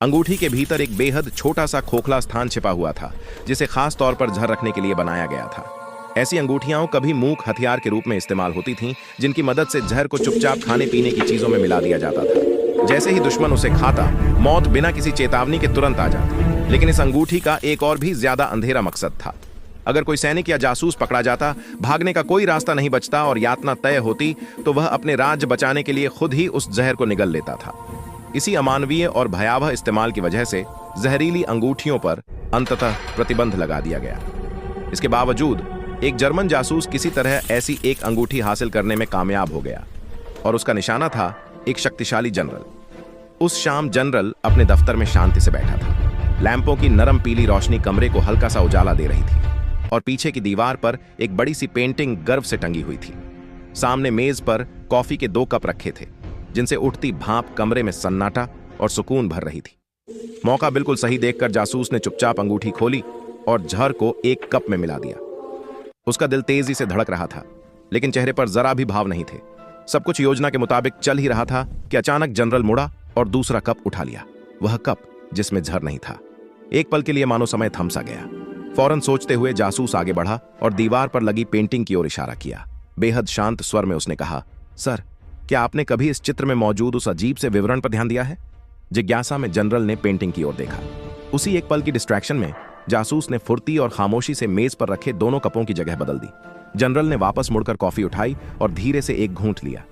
अंगूठी के भीतर एक बेहद छोटा सा खोखला स्थान छिपा हुआ था, जिसे खास तौर पर जहर रखने के लिए बनाया गया था। ऐसी अंगूठियां कभी मूक हथियार के रूप में इस्तेमाल होती थीं, जिनकी मदद से जहर को चुपचाप खाने पीने की चीजों में मिला दिया जाता था। जैसे ही दुश्मन उसे खाता, मौत बिना किसी चेतावनी के तुरंत आ जाती। लेकिन इस अंगूठी का एक और भी ज्यादा अंधेरा मकसद था। अगर कोई सैनिक या जासूस पकड़ा जाता, भागने का कोई रास्ता नहीं बचता और यातना तय होती, तो वह अपने राज्य बचाने के लिए खुद ही उस जहर को निगल लेता था। इसी अमानवीय और भयावह इस्तेमाल की वजह से जहरीली अंगूठियों पर अंततः प्रतिबंध लगा दिया गया। इसके बावजूद एक जर्मन जासूस किसी तरह ऐसी एक अंगूठी हासिल करने में कामयाब हो गया, और उसका निशाना था एक शक्तिशाली जनरल। उस शाम जनरल अपने दफ्तर में शांति से बैठा था। लैंपों की नरम पीली रोशनी कमरे को हल्का सा उजाला दे रही थी, और पीछे की दीवार पर एक बड़ी सी पेंटिंग गर्व से टंगी हुई थी। सामने मेज पर कॉफी के 2 कप रखे थे, जिनसे उठती भाप कमरे में सन्नाटा और सुकून भर रही थी। मौका बिल्कुल सही देखकर जासूस ने चुपचाप अंगूठी खोली और जहर को एक कप में मिला दिया। उसका दिल तेजी से धड़क रहा था, लेकिन चेहरे पर जरा भी भाव नहीं थे। सब कुछ योजना के मुताबिक चल ही रहा था कि अचानक जनरल मुड़ा और दूसरा कप उठा लिया, वह कप जिसमें जहर नहीं था। एक पल के लिए मानो समय थम सा गया। फौरन सोचते हुए जासूस आगे बढ़ा और दीवार पर लगी पेंटिंग की ओर इशारा किया। बेहद शांत स्वर में उसने कहा, सर, क्या आपने कभी इस चित्र में मौजूद उस अजीब से विवरण पर ध्यान दिया है? जिज्ञासा में जनरल ने पेंटिंग की ओर देखा। उसी एक पल की डिस्ट्रैक्शन में जासूस ने फुर्ती और खामोशी से मेज पर रखे दोनों कपों की जगह बदल दी। जनरल ने वापस मुड़कर कॉफी उठाई और धीरे से एक घूंट लिया।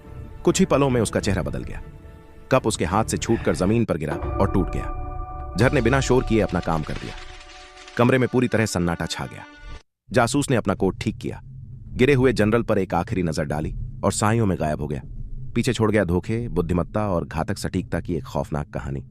कुछ ही पलों में उसका चेहरा बदल गया। कप उसके हाथ से छूटकर जमीन पर गिरा और टूट गया। जहर ने बिना शोर किए अपना काम कर दिया। कमरे में पूरी तरह सन्नाटा छा गया। जासूस ने अपना कोट ठीक किया, गिरे हुए जनरल पर एक आखिरी नजर डाली और साइयों में गायब हो गया। पीछे छोड़ गया धोखे, बुद्धिमत्ता और घातक सटीकता की एक खौफनाक कहानी।